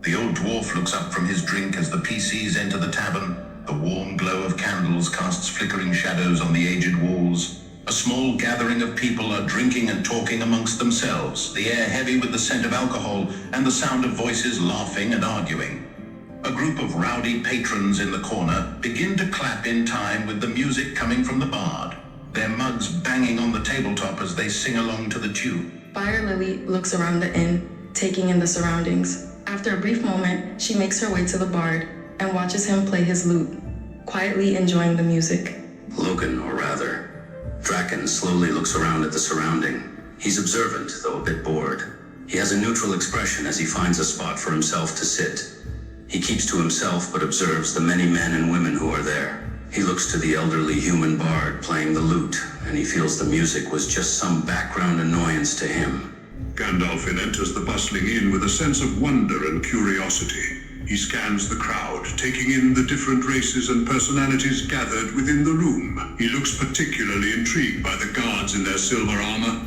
The old dwarf looks up from his drink as the PCs enter the tavern. The warm glow of candles casts flickering shadows on the aged walls. A small gathering of people are drinking and talking amongst themselves, the air heavy with the scent of alcohol and the sound of voices laughing and arguing. A group of rowdy patrons in the corner begin to clap in time with the music coming from the bard, their mugs banging on the tabletop as they sing along to the tune. Buyer Lily looks around the inn, taking in the surroundings. After a brief moment, she makes her way to the bard and watches him play his lute, quietly enjoying the music. Logan, or rather, Draken slowly looks around at the surrounding. He's observant, though a bit bored. He has a neutral expression as he finds a spot for himself to sit. He keeps to himself but observes the many men and women who are there. He looks to the elderly human bard playing the lute, and he feels the music was just some background annoyance to him. Gandalfin enters the bustling inn with a sense of wonder and curiosity. He scans the crowd, taking in the different races and personalities gathered within the room. He looks particularly intrigued by the guards in their silver armor,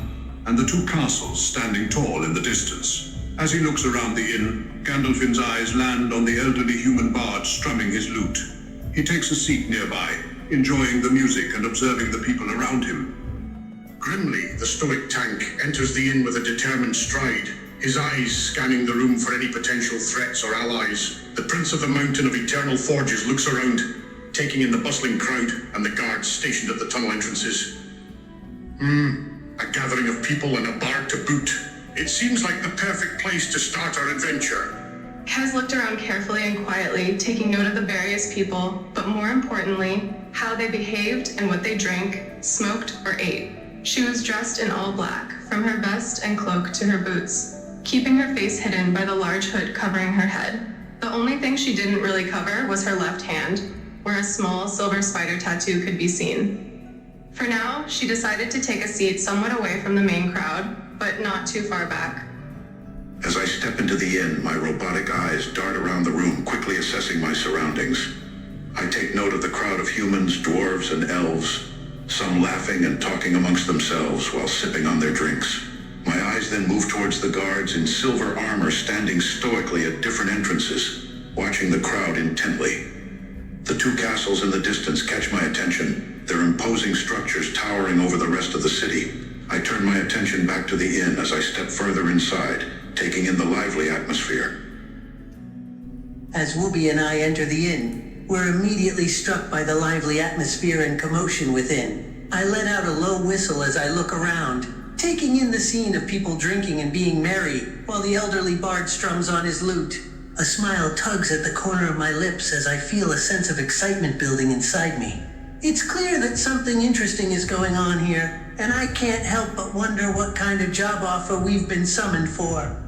and the two castles standing tall in the distance. As he looks around the inn, Gandalfin's eyes land on the elderly human bard strumming his lute. He takes a seat nearby, enjoying the music and observing the people around him. Grimly, the stoic tank enters the inn with a determined stride, his eyes scanning the room for any potential threats or allies. The Prince of the Mountain of Eternal Forges looks around, taking in the bustling crowd and the guards stationed at the tunnel entrances. A gathering of people and a bard to boot. It seems like the perfect place to start our adventure. Kaz looked around carefully and quietly, taking note of the various people, but more importantly, how they behaved and what they drank, smoked, or ate. She was dressed in all black, from her vest and cloak to her boots, keeping her face hidden by the large hood covering her head. The only thing she didn't really cover was her left hand, where a small silver spider tattoo could be seen. For now, she decided to take a seat somewhat away from the main crowd, but not too far back. As I step into the inn, my robotic eyes dart around the room, quickly assessing my surroundings. I take note of the crowd of humans, dwarves, and elves, some laughing and talking amongst themselves while sipping on their drinks. My eyes then move towards the guards in silver armor standing stoically at different entrances, watching the crowd intently. The two castles in the distance catch my attention, their imposing structures towering over the rest of the city. I turn my attention back to the inn as I step further inside, taking in the lively atmosphere. As Wooby and I enter the inn, we're immediately struck by the lively atmosphere and commotion within. I let out a low whistle as I look around, taking in the scene of people drinking and being merry, while the elderly bard strums on his lute. A smile tugs at the corner of my lips as I feel a sense of excitement building inside me. It's clear that something interesting is going on here, and I can't help but wonder what kind of job offer we've been summoned for.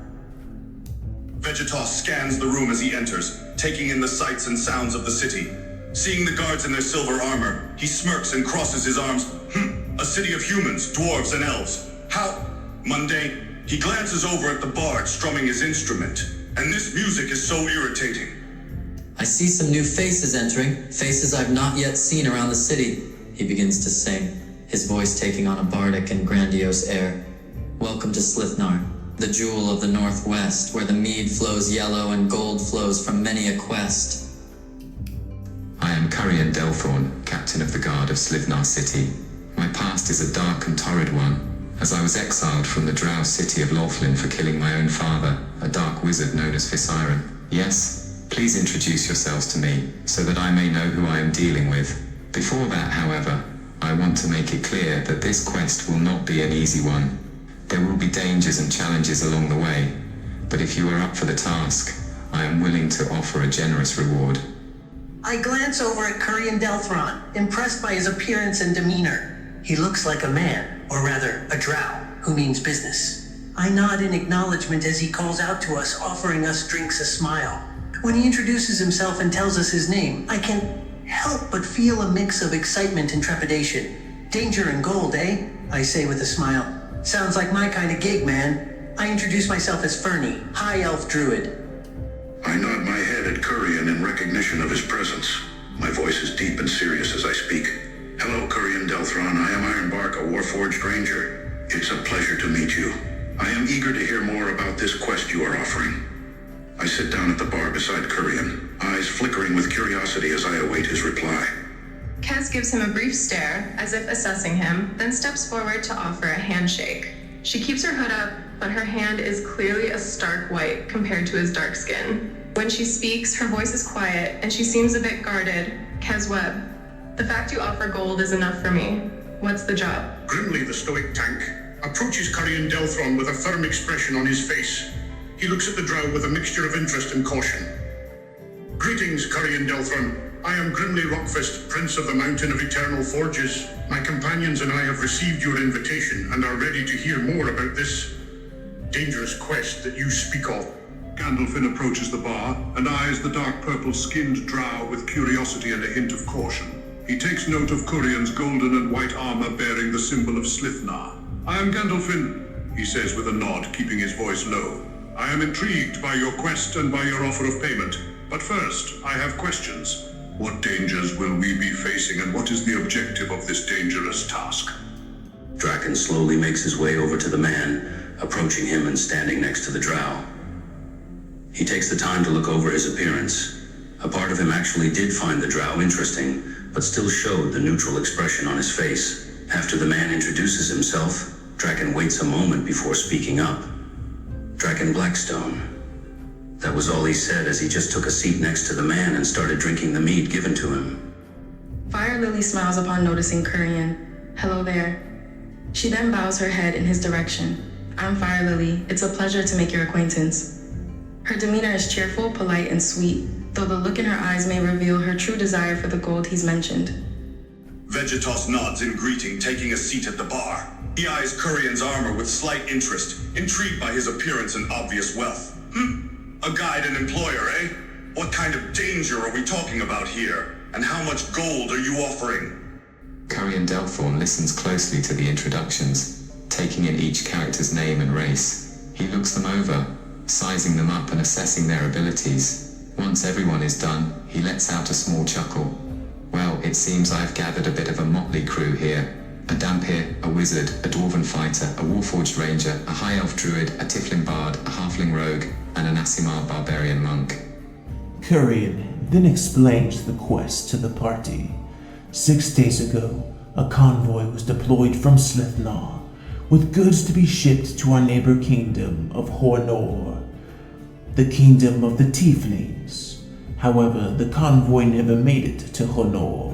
Vegetos scans the room as he enters, taking in the sights and sounds of the city. Seeing the guards in their silver armor, he smirks and crosses his arms. A city of humans, dwarves, and elves. How mundane. He glances over at the bard strumming his instrument, and this music is so irritating. I see some new faces entering, faces I've not yet seen around the city. He begins to sing, his voice taking on a bardic and grandiose air. Welcome to Slythnar, the jewel of the northwest, where the mead flows yellow and gold flows from many a quest. I am Curian Delthorn, captain of the guard of Slythnar city. My past is a dark and torrid one, as I was exiled from the drow city of Lothlin for killing my own father, a dark wizard known as Viscyren. Yes, please introduce yourselves to me, so that I may know who I am dealing with. Before that, however, I want to make it clear that this quest will not be an easy one. There will be dangers and challenges along the way, but if you are up for the task, I am willing to offer a generous reward. I glance over at Curian Delthron, impressed by his appearance and demeanor. He looks like a man, or rather, a drow, who means business. I nod in acknowledgement as he calls out to us, offering us drinks a smile. When he introduces himself and tells us his name, I can't help but feel a mix of excitement and trepidation. Danger and gold, eh? I say with a smile. Sounds like my kind of gig, man. I introduce myself as Fernie, High Elf Druid. I nod my head at Curian in recognition of his presence. My voice is deep and serious as I speak. Hello, Curian Delthron. I am Ironbark, a Warforged Ranger. It's a pleasure to meet you. I am eager to hear more about this quest you are offering. I sit down at the bar beside Kurian, eyes flickering with curiosity as I await his reply. Kez gives him a brief stare, as if assessing him, then steps forward to offer a handshake. She keeps her hood up, but her hand is clearly a stark white compared to his dark skin. When she speaks, her voice is quiet, and she seems a bit guarded. Kez Webb, the fact you offer gold is enough for me. What's the job? Grimly, the stoic tank approaches Kurian Delthron with a firm expression on his face. He looks at the drow with a mixture of interest and caution. Greetings, Kurian Delthron. I am Grimly Rockfist, Prince of the Mountain of Eternal Forges. My companions and I have received your invitation and are ready to hear more about this dangerous quest that you speak of. Gandalfin approaches the bar and eyes the dark purple-skinned drow with curiosity and a hint of caution. He takes note of Kurian's golden and white armor bearing the symbol of Slythnar. I am Gandalfin, he says with a nod, keeping his voice low. I am intrigued by your quest and by your offer of payment. But first, I have questions. What dangers will we be facing, and what is the objective of this dangerous task? Draken slowly makes his way over to the man, approaching him and standing next to the drow. He takes the time to look over his appearance. A part of him actually did find the drow interesting, but still showed the neutral expression on his face. After the man introduces himself, Draken waits a moment before speaking up. Draken Blackstone. That was all he said as he just took a seat next to the man and started drinking the mead given to him. Fire Lily smiles upon noticing Kurian. Hello there. She then bows her head in his direction. I'm Fire Lily. It's a pleasure to make your acquaintance. Her demeanor is cheerful, polite, and sweet, though the look in her eyes may reveal her true desire for the gold he's mentioned. Vegetos nods in greeting, taking a seat at the bar. He eyes Kurian's armor with slight interest, intrigued by his appearance and obvious wealth. A guide and employer, eh? What kind of danger are we talking about here? And how much gold are you offering? Kurian Delthorn listens closely to the introductions, taking in each character's name and race. He looks them over, sizing them up and assessing their abilities. Once everyone is done, he lets out a small chuckle. Well, it seems I've gathered a bit of a motley crew here. A Dhampir, a wizard, a dwarven fighter, a warforged ranger, a high elf druid, a tiefling bard, a halfling rogue, and an Aasimar barbarian monk. Kurian then explained the quest to the party. 6 days ago, a convoy was deployed from Slythnar, with goods to be shipped to our neighbor kingdom of Hornor, the kingdom of the tieflings. However, the convoy never made it to Hornor.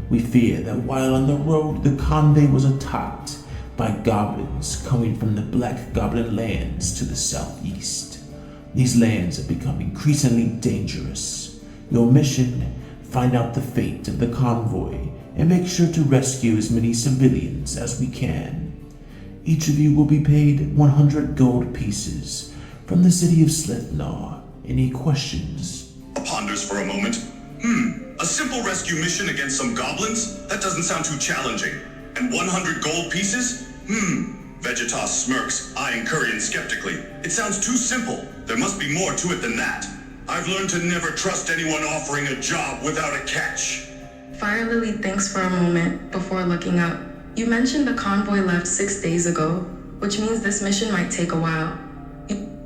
We fear that while on the road, the convoy was attacked by goblins coming from the Black Goblin lands to the southeast. These lands have become increasingly dangerous. Your mission: find out the fate of the convoy and make sure to rescue as many civilians as we can. Each of you will be paid 100 gold pieces from the city of Slythnar. Any questions? Ponders for a moment. A simple rescue mission against some goblins? That doesn't sound too challenging. And 100 gold pieces? Vegetos smirks, eyeing Kurian skeptically. It sounds too simple. There must be more to it than that. I've learned to never trust anyone offering a job without a catch. Fire Lily thinks for a moment before looking up. You mentioned the convoy left 6 days ago, which means this mission might take a while.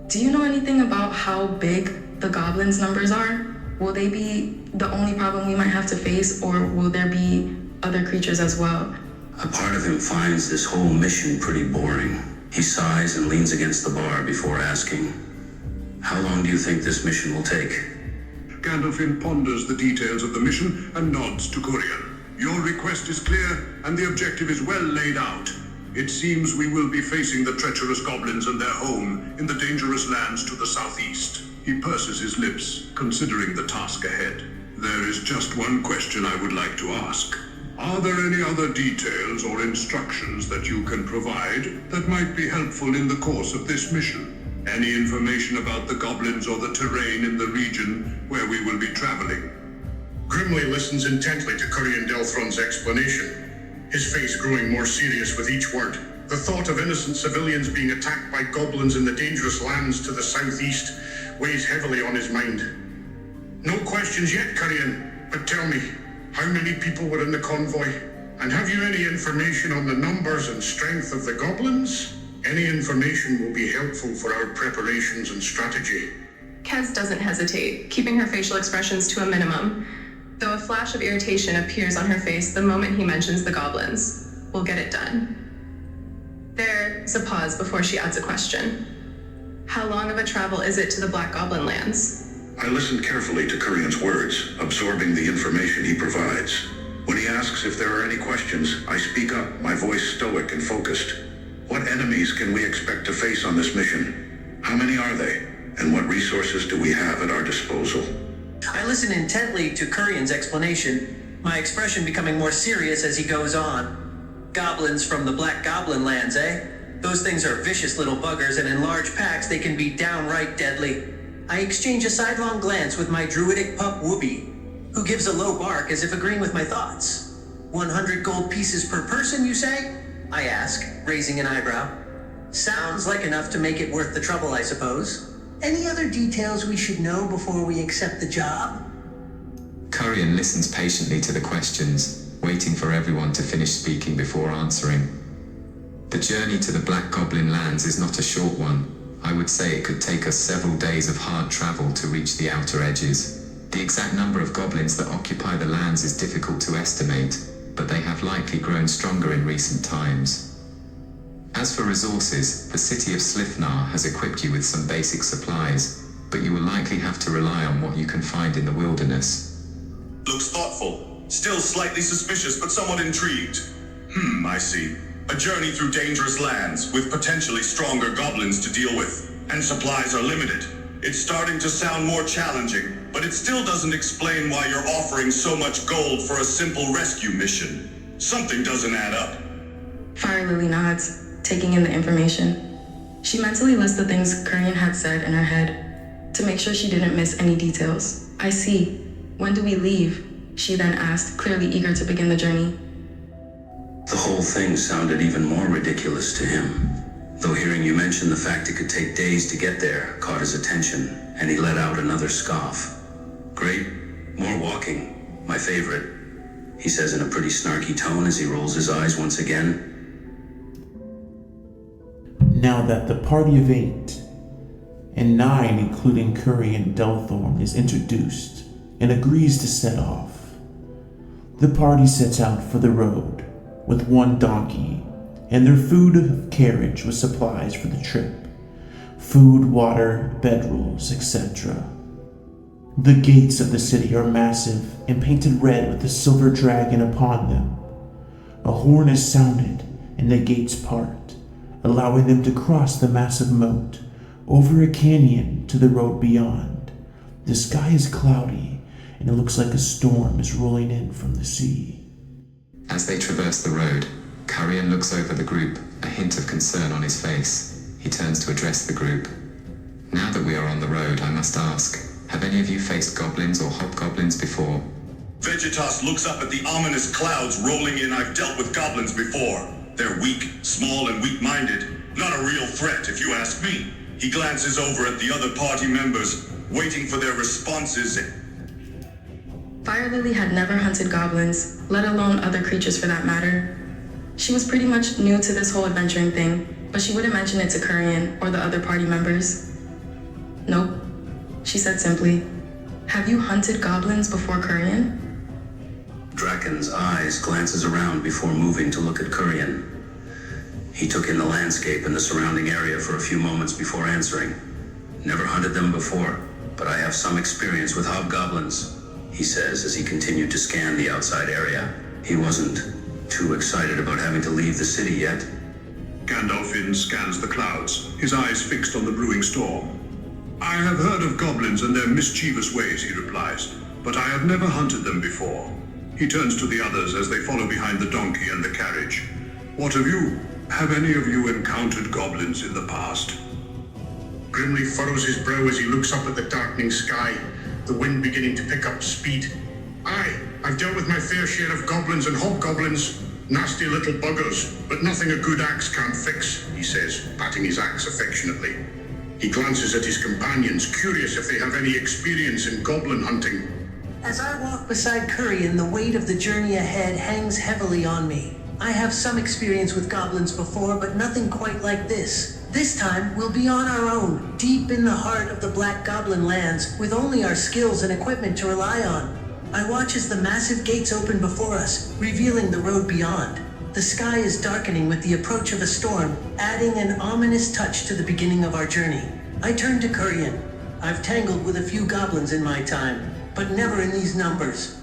Do you know anything about how big the goblins' numbers are? Will they be the only problem we might have to face, or will there be other creatures as well? A part of him finds this whole mission pretty boring. He sighs and leans against the bar before asking, how long do you think this mission will take? Gandalfin ponders the details of the mission and nods to Kurian. Your request is clear, and the objective is well laid out. It seems we will be facing the treacherous goblins and their home in the dangerous lands to the southeast. He purses his lips, considering the task ahead. There is just one question I would like to ask. Are there any other details or instructions that you can provide that might be helpful in the course of this mission? Any information about the goblins or the terrain in the region where we will be traveling? Grimly listens intently to Kurian Delthron's explanation, his face growing more serious with each word. The thought of innocent civilians being attacked by goblins in the dangerous lands to the southeast weighs heavily on his mind. No questions yet, Kurian, but tell me, how many people were in the convoy? And have you any information on the numbers and strength of the goblins? Any information will be helpful for our preparations and strategy. Kez doesn't hesitate, keeping her facial expressions to a minimum, though a flash of irritation appears on her face the moment he mentions the goblins. We'll get it done. There's a pause before she adds a question. How long of a travel is it to the Black Goblin lands? I listen carefully to Kurian's words, absorbing the information he provides. When he asks if there are any questions, I speak up, my voice stoic and focused. What enemies can we expect to face on this mission? How many are they? And what resources do we have at our disposal? I listen intently to Kurian's explanation, my expression becoming more serious as he goes on. Goblins from the Black Goblin lands, eh? Those things are vicious little buggers, and in large packs they can be downright deadly. I exchange a sidelong glance with my druidic pup Whoopi, who gives a low bark as if agreeing with my thoughts. 100 gold pieces per person, you say? I ask, raising an eyebrow. Sounds like enough to make it worth the trouble, I suppose. Any other details we should know before we accept the job? Kurian listens patiently to the questions, waiting for everyone to finish speaking before answering. The journey to the Black Goblin lands is not a short one. I would say it could take us several days of hard travel to reach the outer edges. The exact number of goblins that occupy the lands is difficult to estimate, but they have likely grown stronger in recent times. As for resources, the city of Slythnar has equipped you with some basic supplies, but you will likely have to rely on what you can find in the wilderness. Looks thoughtful. Still slightly suspicious, but somewhat intrigued. I see. A journey through dangerous lands, with potentially stronger goblins to deal with. And supplies are limited. It's starting to sound more challenging, but it still doesn't explain why you're offering so much gold for a simple rescue mission. Something doesn't add up. Fire Lily nods, taking in the information. She mentally lists the things Kurian had said in her head, to make sure she didn't miss any details. I see. When do we leave? She then asked, clearly eager to begin the journey. The whole thing sounded even more ridiculous to him, though hearing you mention the fact it could take days to get there caught his attention, and he let out another scoff. Great, more walking, my favorite, he says in a pretty snarky tone as he rolls his eyes once again. Now that the party of 8, and 9 including Kurian Delthorn, is introduced and agrees to set off, the party sets out for the road with one donkey and their food of carriage with supplies for the trip. Food, water, bedrolls, etc. The gates of the city are massive and painted red with a silver dragon upon them. A horn is sounded and the gates part, allowing them to cross the massive moat over a canyon to the road beyond. The sky is cloudy and it looks like a storm is rolling in from the sea. As they traverse the road, Kurian looks over the group, a hint of concern on his face. He turns to address the group. Now that we are on the road, I must ask, have any of you faced goblins or hobgoblins before? Vegetas looks up at the ominous clouds rolling in. I've dealt with goblins before. They're weak, small, and weak-minded. Not a real threat, if you ask me. He glances over at the other party members, waiting for their responses. Fire Lily had never hunted goblins, let alone other creatures for that matter. She was pretty much new to this whole adventuring thing, but she wouldn't mention it to Kurian or the other party members. Nope, she said simply. Have you hunted goblins before, Kurian? Draken's eyes glances around before moving to look at Kurian. He took in the landscape and the surrounding area for a few moments before answering. Never hunted them before, but I have some experience with hobgoblins, he says as he continued to scan the outside area. He wasn't too excited about having to leave the city yet. Gandalfin scans the clouds, his eyes fixed on the brewing storm. I have heard of goblins and their mischievous ways, he replies, but I have never hunted them before. He turns to the others as they follow behind the donkey and the carriage. What of you? Have any of you encountered goblins in the past? Grimly furrows his brow as he looks up at the darkening sky, the wind beginning to pick up speed. Aye, I've dealt with my fair share of goblins and hobgoblins. Nasty little buggers, but nothing a good axe can't fix, he says, patting his axe affectionately. He glances at his companions, curious if they have any experience in goblin hunting. As I walk beside Kurian, the weight of the journey ahead hangs heavily on me. I have some experience with goblins before, but nothing quite like this. This time, we'll be on our own, deep in the heart of the Black Goblin lands, with only our skills and equipment to rely on. I watch as the massive gates open before us, revealing the road beyond. The sky is darkening with the approach of a storm, adding an ominous touch to the beginning of our journey. I turn to Kurian. I've tangled with a few goblins in my time, but never in these numbers.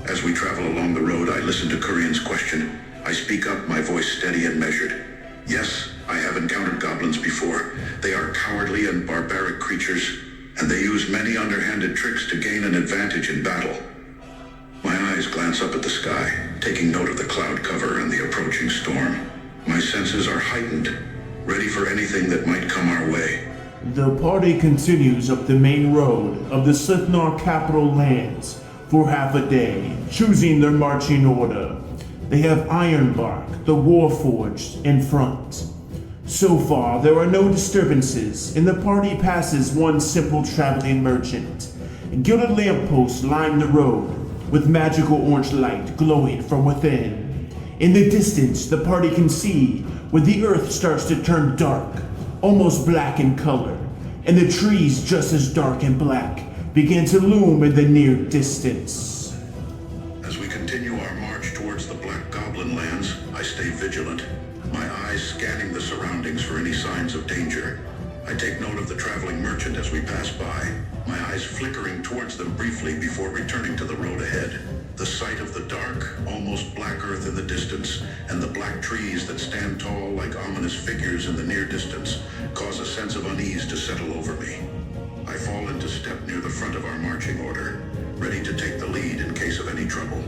As we travel along the road, I listen to Kurian's question. I speak up, my voice steady and measured. Yes, I have encountered goblins before. They are cowardly and barbaric creatures, and they use many underhanded tricks to gain an advantage in battle. My eyes glance up at the sky, taking note of the cloud cover and the approaching storm. My senses are heightened, ready for anything that might come our way. The party continues up the main road of the Slythnar capital lands for half a day, choosing their marching order. They have Ironbark, the Warforged, in front. So far, there are no disturbances, and the party passes one simple traveling merchant. Gilded lampposts line the road, with magical orange light glowing from within. In the distance, the party can see where the earth starts to turn dark, almost black in color, and the trees just as dark and black begin to loom in the near distance. As we continue our march towards the Black Goblin lands, I stay vigilant, my eyes scanning the surroundings for any signs of danger. I take note of the traveling merchant as we pass by, my eyes flickering towards them briefly before returning to the road ahead. The sight of the dark, almost black earth in the distance, and the black trees that stand tall like ominous figures in the near distance, cause a sense of unease to settle over me. I fall into step near the front of our marching order, ready to take the lead in case of any trouble.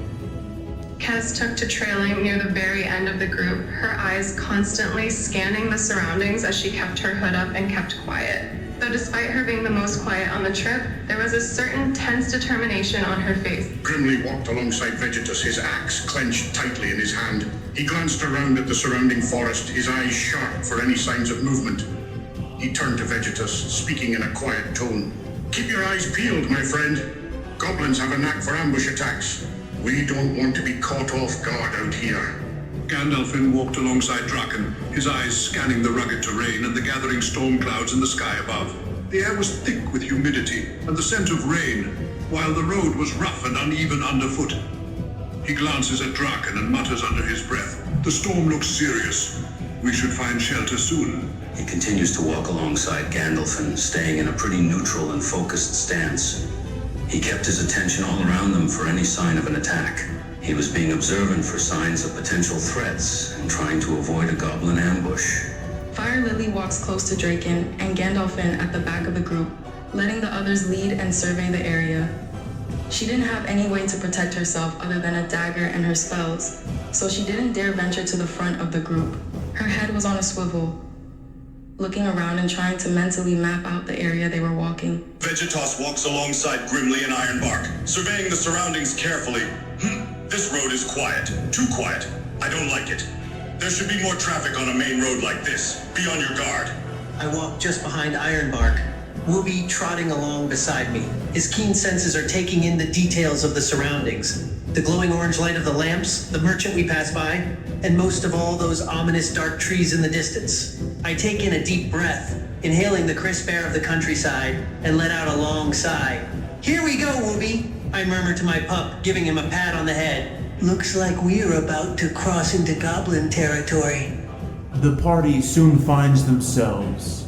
Kez took to trailing near the very end of the group, her eyes constantly scanning the surroundings as she kept her hood up and kept quiet. Though despite her being the most quiet on the trip, there was a certain tense determination on her face. Grimly walked alongside Vegetus, his axe clenched tightly in his hand. He glanced around at the surrounding forest, his eyes sharp for any signs of movement. He turned to Vegetus, speaking in a quiet tone. "Keep your eyes peeled, my friend. Goblins have a knack for ambush attacks. We don't want to be caught off guard out here." Gandalfin walked alongside Draken, his eyes scanning the rugged terrain and the gathering storm clouds in the sky above. The air was thick with humidity and the scent of rain, while the road was rough and uneven underfoot. He glances at Draken and mutters under his breath, "The storm looks serious. We should find shelter soon." He continues to walk alongside Gandalfin, staying in a pretty neutral and focused stance. He kept his attention all around them for any sign of an attack. He was being observant for signs of potential threats and trying to avoid a goblin ambush. Fire Lily walks close to Draken and Gandalfin at the back of the group, letting the others lead and survey the area. She didn't have any way to protect herself other than a dagger and her spells, so she didn't dare venture to the front of the group. Her head was on a swivel, looking around and trying to mentally map out the area they were walking. Vegetos walks alongside Grimly and Ironbark, surveying the surroundings carefully. This road is quiet. Too quiet. I don't like it. There should be more traffic on a main road like this. Be on your guard. I walk just behind Ironbark, Wooby trotting along beside me. His keen senses are taking in the details of the surroundings. The glowing orange light of the lamps, the merchant we pass by, and most of all, those ominous dark trees in the distance. I take in a deep breath, inhaling the crisp air of the countryside, and let out a long sigh. "Here we go, Wooby," I murmur to my pup, giving him a pat on the head. "Looks like we're about to cross into goblin territory." The party soon finds themselves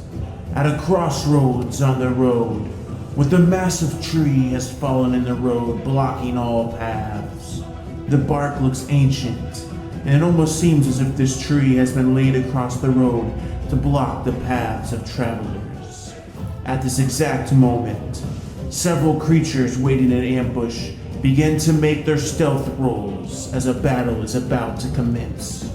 at a crossroads on the road, with a massive tree has fallen in the road, blocking all paths. The bark looks ancient, and it almost seems as if this tree has been laid across the road to block the paths of travelers. At this exact moment, several creatures waiting in ambush begin to make their stealth rolls as a battle is about to commence.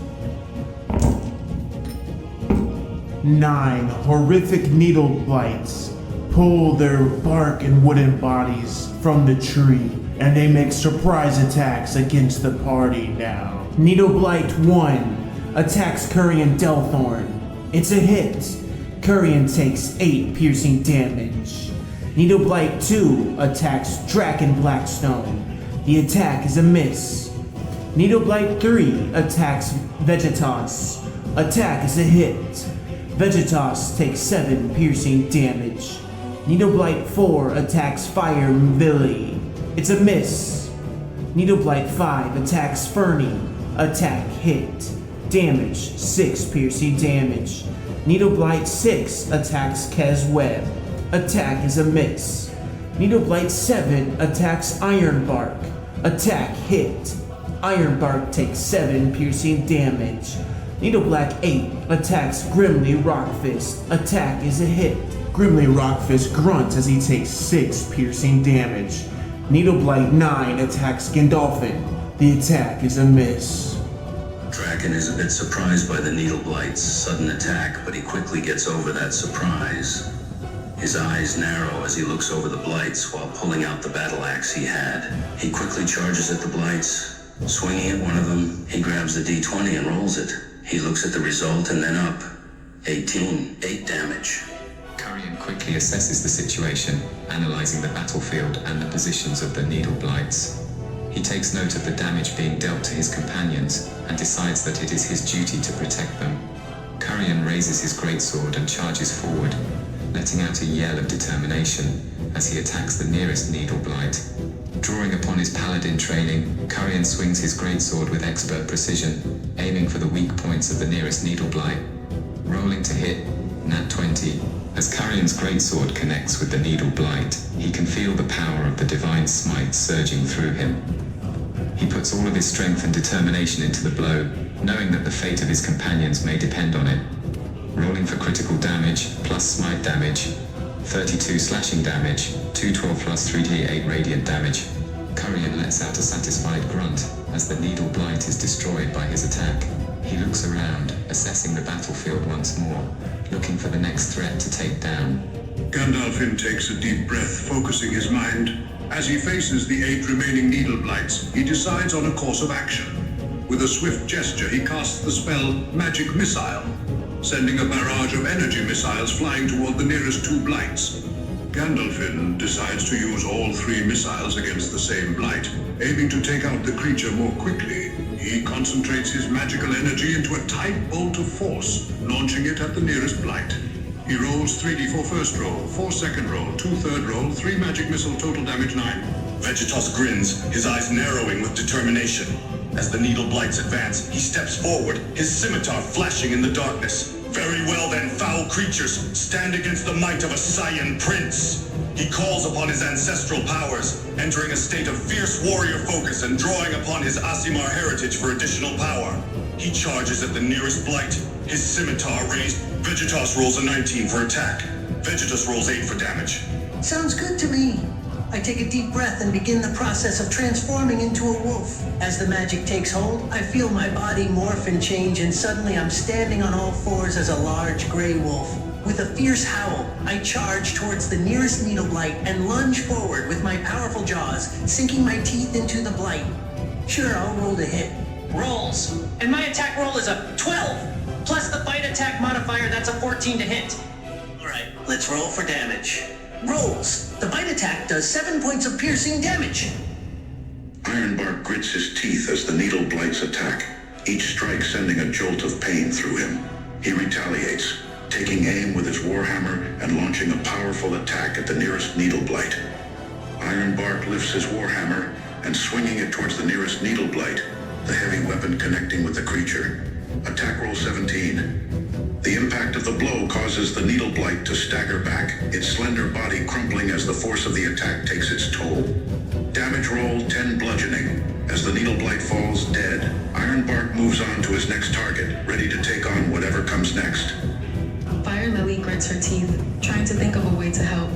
9 horrific needle blights pull their bark and wooden bodies from the tree, and they make surprise attacks against the party now. Needle Blight 1 attacks Kurian Delthorn. It's a hit. Kurian takes 8 piercing damage. Needle Blight 2 attacks Draken Blackstone. The attack is a miss. Needle Blight 3 attacks Vegetos. Attack is a hit. Vegetos takes 7 piercing damage. Needleblight 4 attacks Fire Villi. It's a miss. Needleblight 5 attacks Fernie. Attack hit. Damage 6 piercing damage. Needleblight 6 attacks Kez Web. Attack is a miss. Needleblight 7 attacks Ironbark. Attack hit. Ironbark takes 7 piercing damage. Needleblack 8 attacks Grimly Rockfist. Attack is a hit. Grimly Rockfist grunts as he takes 6 piercing damage. Needleblight 9 attacks Gandolphin. The attack is a miss. Draken is a bit surprised by the Needleblight's sudden attack, but he quickly gets over that surprise. His eyes narrow as he looks over the blights while pulling out the battle axe he had. He quickly charges at the blights. Swinging at one of them, he grabs the d20 and rolls it. He looks at the result and then up. 18, 8 damage. Carian quickly assesses the situation, analyzing the battlefield and the positions of the Needleblights. He takes note of the damage being dealt to his companions and decides that it is his duty to protect them. Carian raises his greatsword and charges forward, letting out a yell of determination as he attacks the nearest Needleblight. Drawing upon his paladin training, Carian swings his greatsword with expert precision, aiming for the weak points of the nearest Needleblight. Rolling to hit, nat 20. As Carian's greatsword connects with the Needleblight, he can feel the power of the divine smite surging through him. He puts all of his strength and determination into the blow, knowing that the fate of his companions may depend on it. Rolling for critical damage, plus smite damage, 32 slashing damage, 212 plus 3d8 radiant damage. Carian lets out a satisfied grunt as the Needleblight is destroyed by his attack. He looks around, assessing the battlefield once more, looking for the next threat to take down. Gandalfin takes a deep breath, focusing his mind. As he faces the 8 remaining Needleblights, he decides on a course of action. With a swift gesture, he casts the spell Magic Missile, sending a barrage of energy missiles flying toward the nearest 2 blights. Gandalfin decides to use all 3 missiles against the same blight, aiming to take out the creature more quickly. He concentrates his magical energy into a tight bolt of force, launching it at the nearest blight. He rolls 3d for first roll, 4 second roll, 2 third roll, 3 magic missile, total damage 9. Vegetos grins, his eyes narrowing with determination. As the Needleblights advance, he steps forward, his scimitar flashing in the darkness. Very well then, foul creatures, stand against the might of a Saiyan prince. He calls upon his ancestral powers, entering a state of fierce warrior focus and drawing upon his Aasimar heritage for additional power. He charges at the nearest blight, his scimitar raised. Vegetos rolls a 19 for attack. Vegetos rolls 8 for damage. Sounds good to me. I take a deep breath and begin the process of transforming into a wolf. As the magic takes hold, I feel my body morph and change, and suddenly I'm standing on all fours as a large gray wolf. With a fierce howl, I charge towards the nearest Needleblight and lunge forward with my powerful jaws, sinking my teeth into the blight. Sure, I'll roll to hit. Rolls. And my attack roll is a 12. Plus the bite attack modifier, that's a 14 to hit. Alright, let's roll for damage. Rolls. The bite attack does 7 points of piercing damage. Ironbark grits his teeth as the Needleblights attack, each strike sending a jolt of pain through him. He retaliates, taking aim with his warhammer and launching a powerful attack at the nearest Needleblight. Ironbark lifts his warhammer and swinging it towards the nearest Needleblight, the heavy weapon connecting with the creature. Attack roll 17. The impact of the blow causes the Needleblight to stagger back, its slender body crumpling as the force of the attack takes its toll. Damage roll 10 bludgeoning. As the Needleblight falls dead, Ironbark moves on to his next target, ready to take on whatever comes next. Fire Lily grits her teeth, trying to think of a way to help.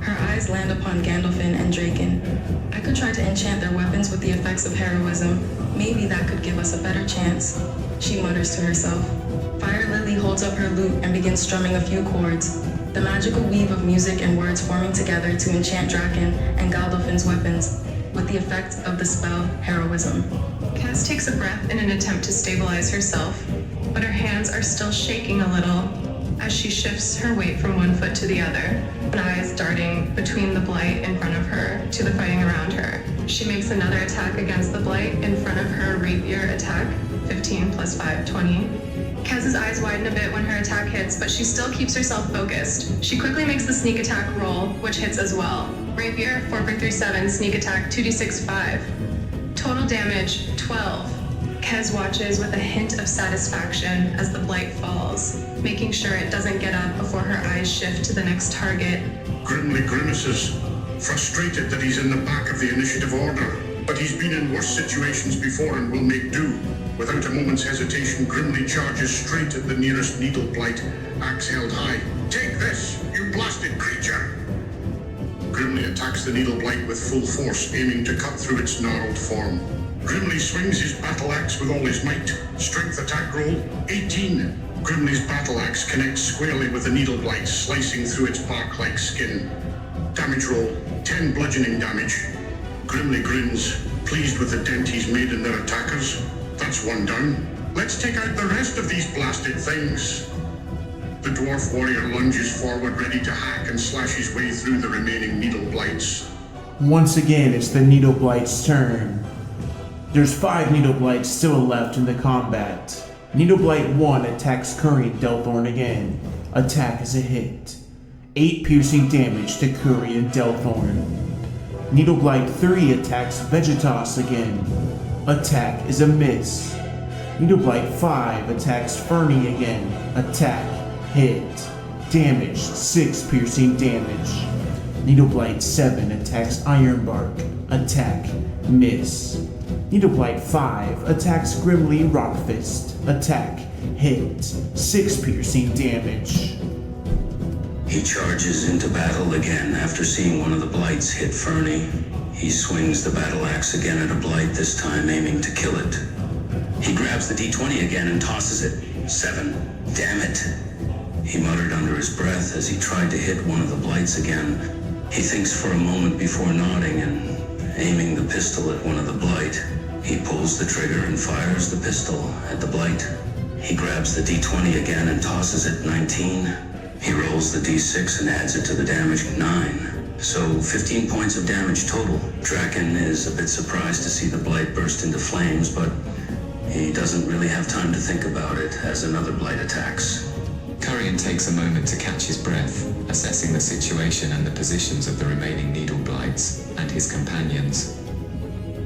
Her eyes land upon Gandalfin and Draken. I could try to enchant their weapons with the effects of heroism. Maybe that could give us a better chance, she mutters to herself. Fire Lily holds up her lute and begins strumming a few chords, the magical weave of music and words forming together to enchant Draken and Gandalfin's weapons, with the effect of the spell Heroism. Cass takes a breath in an attempt to stabilize herself, but her hands are still shaking a little as she shifts her weight from one foot to the other, and eyes darting between the blight in front of her to the fighting around her. She makes another attack against the blight in front of her rapier attack, 15 plus 5, 20. Kez's eyes widen a bit when her attack hits, but she still keeps herself focused. She quickly makes the sneak attack roll, which hits as well. Rapier, 4x3-7, sneak attack, 2d6-5. Total damage, 12. Kez watches with a hint of satisfaction as the blight falls, making sure it doesn't get up before her eyes shift to the next target. Grimly grimaces, frustrated that he's in the back of the initiative order. But he's been in worse situations before and will make do. Without a moment's hesitation, Grimly charges straight at the nearest needle blight, axe held high. Take this, you blasted creature! Grimly attacks the needle blight with full force, aiming to cut through its gnarled form. Grimly swings his battle axe with all his might. Strength attack roll, 18. Grimly's battle axe connects squarely with the needle blight, slicing through its bark-like skin. Damage roll, 10 bludgeoning damage. Grimly grins, pleased with the dent he's made in their attackers. That's one down. Let's take out the rest of these blasted things. The dwarf warrior lunges forward, ready to hack and slash his way through the remaining needle blights. Once again, it's the needle blight's turn. There's 5 needle blights still left in the combat. Needle blight 1 attacks Curry and Delthorn again. Attack is a hit. 8 piercing damage to Curry and Delthorn. Needle blight 3 attacks Vegetos again. Attack is a miss. Needle blight 5 attacks Fernie again. Attack, hit. Damage, 6 piercing damage. Needle blight 7 attacks Ironbark. Attack, miss. Needle blight 5 attacks Grimly Rockfist. Attack, hit. 6 piercing damage. He charges into battle again after seeing one of the blights hit Fernie. He swings the battle axe again at a blight, this time aiming to kill it. He grabs the d20 again and tosses it. 7. Damn it. He muttered under his breath as he tried to hit one of the blights again. He thinks for a moment before nodding and aiming the pistol at one of the blight. He pulls the trigger and fires the pistol at the blight. He grabs the d20 again and tosses it. 19. He rolls the d6 and adds it to the damage. 9. So 15 points of damage total. Draken is a bit surprised to see the blight burst into flames, but he doesn't really have time to think about it as another blight attacks. Curian takes a moment to catch his breath, assessing the situation and the positions of the remaining needle blights and his companions.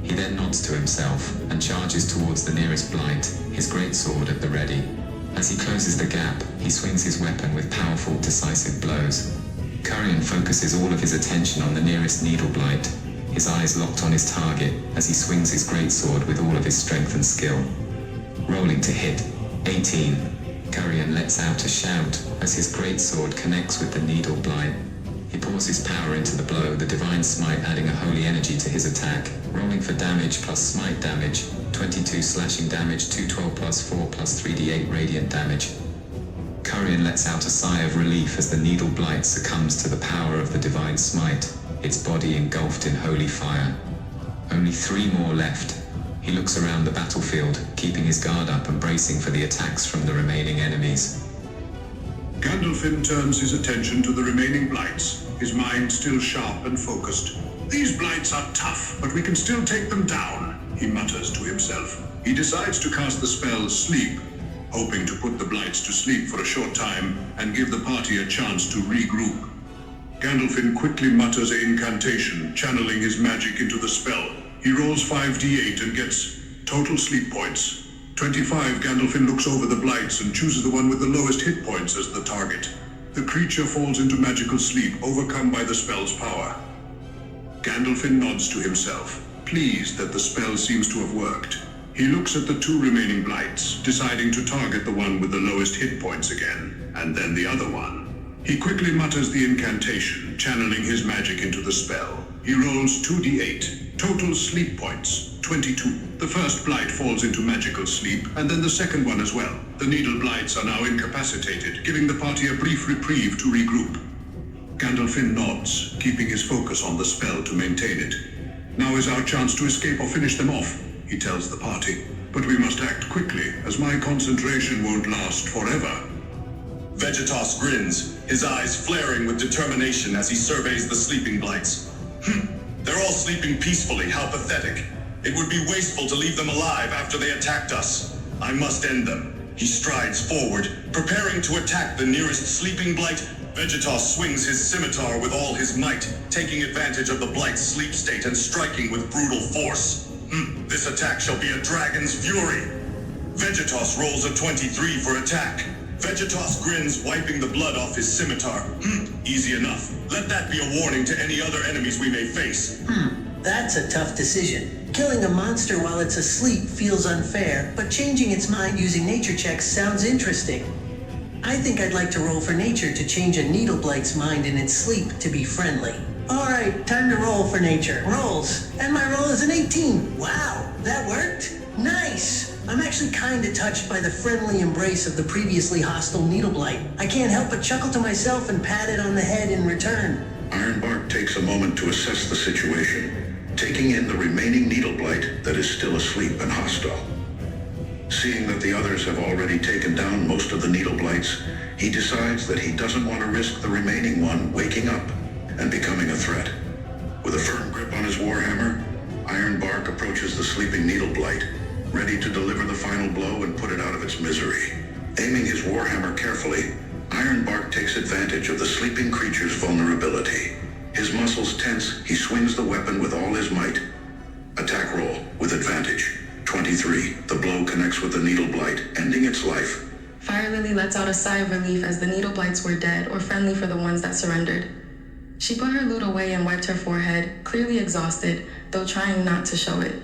He then nods to himself and charges towards the nearest blight, his greatsword at the ready. As he closes the gap, he swings his weapon with powerful, decisive blows. Curian focuses all of his attention on the nearest needle blight, his eyes locked on his target as he swings his greatsword with all of his strength and skill. Rolling to hit, 18. Curian lets out a shout as his greatsword connects with the needle blight. He pours his power into the blow, the divine smite adding a holy energy to his attack. Rolling for damage plus smite damage, 22 slashing damage, 2d12 plus 4 plus 3d8 radiant damage. Curian lets out a sigh of relief as the needle blight succumbs to the power of the divine smite, its body engulfed in holy fire. Only 3 more left. He looks around the battlefield, keeping his guard up and bracing for the attacks from the remaining enemies. Gandalfin turns his attention to the remaining blights, his mind still sharp and focused. These blights are tough, but we can still take them down, he mutters to himself. He decides to cast the spell Sleep, hoping to put the blights to sleep for a short time and give the party a chance to regroup. Gandalfin quickly mutters an incantation, channeling his magic into the spell. He rolls 5d8 and gets total sleep points. 25, Gandalfin looks over the blights and chooses the one with the lowest hit points as the target. The creature falls into magical sleep, overcome by the spell's power. Gandalfin nods to himself, pleased that the spell seems to have worked. He looks at the 2 remaining blights, deciding to target the one with the lowest hit points again, and then the other one. He quickly mutters the incantation, channeling his magic into the spell. He rolls 2d8, total sleep points, 22. The first blight falls into magical sleep, and then the second one as well. The needle blights are now incapacitated, giving the party a brief reprieve to regroup. Gandalfin nods, keeping his focus on the spell to maintain it. Now is our chance to escape or finish them off, he tells the party. But we must act quickly, as my concentration won't last forever. Vegetos grins, his eyes flaring with determination as he surveys the sleeping blights. They're all sleeping peacefully, how pathetic. It would be wasteful to leave them alive after they attacked us. I must end them. He strides forward, preparing to attack the nearest sleeping blight. Vegetos swings his scimitar with all his might, taking advantage of the blight's sleep state and striking with brutal force. This attack shall be a dragon's fury. Vegetos rolls a 23 for attack. Vegetos grins, wiping the blood off his scimitar. Easy enough. Let that be a warning to any other enemies we may face. That's a tough decision. Killing a monster while it's asleep feels unfair, but changing its mind using nature checks sounds interesting. I think I'd like to roll for nature to change a needle blight's mind in its sleep to be friendly. Alright, time to roll for nature. Rolls. And my roll is an 18. Wow, that worked? Nice! I'm actually kinda touched by the friendly embrace of the previously hostile needle blight. I can't help but chuckle to myself and pat it on the head in return. Ironbark takes a moment to assess the situation, taking in the remaining needle blight that is still asleep and hostile. Seeing that the others have already taken down most of the needle blights, he decides that he doesn't want to risk the remaining one waking up and becoming a threat. With a firm grip on his warhammer, Ironbark approaches the sleeping needle blight, ready to deliver the final blow and put it out of its misery. Aiming his warhammer carefully, Ironbark takes advantage of the sleeping creature's vulnerability. His muscles tense, he swings the weapon with all his might. Attack roll with advantage. 23. The blow connects with the needle blight, ending its life. Fire Lily lets out a sigh of relief as the needle blights were dead or friendly for the ones that surrendered. She put her loot away and wiped her forehead, clearly exhausted, though trying not to show it.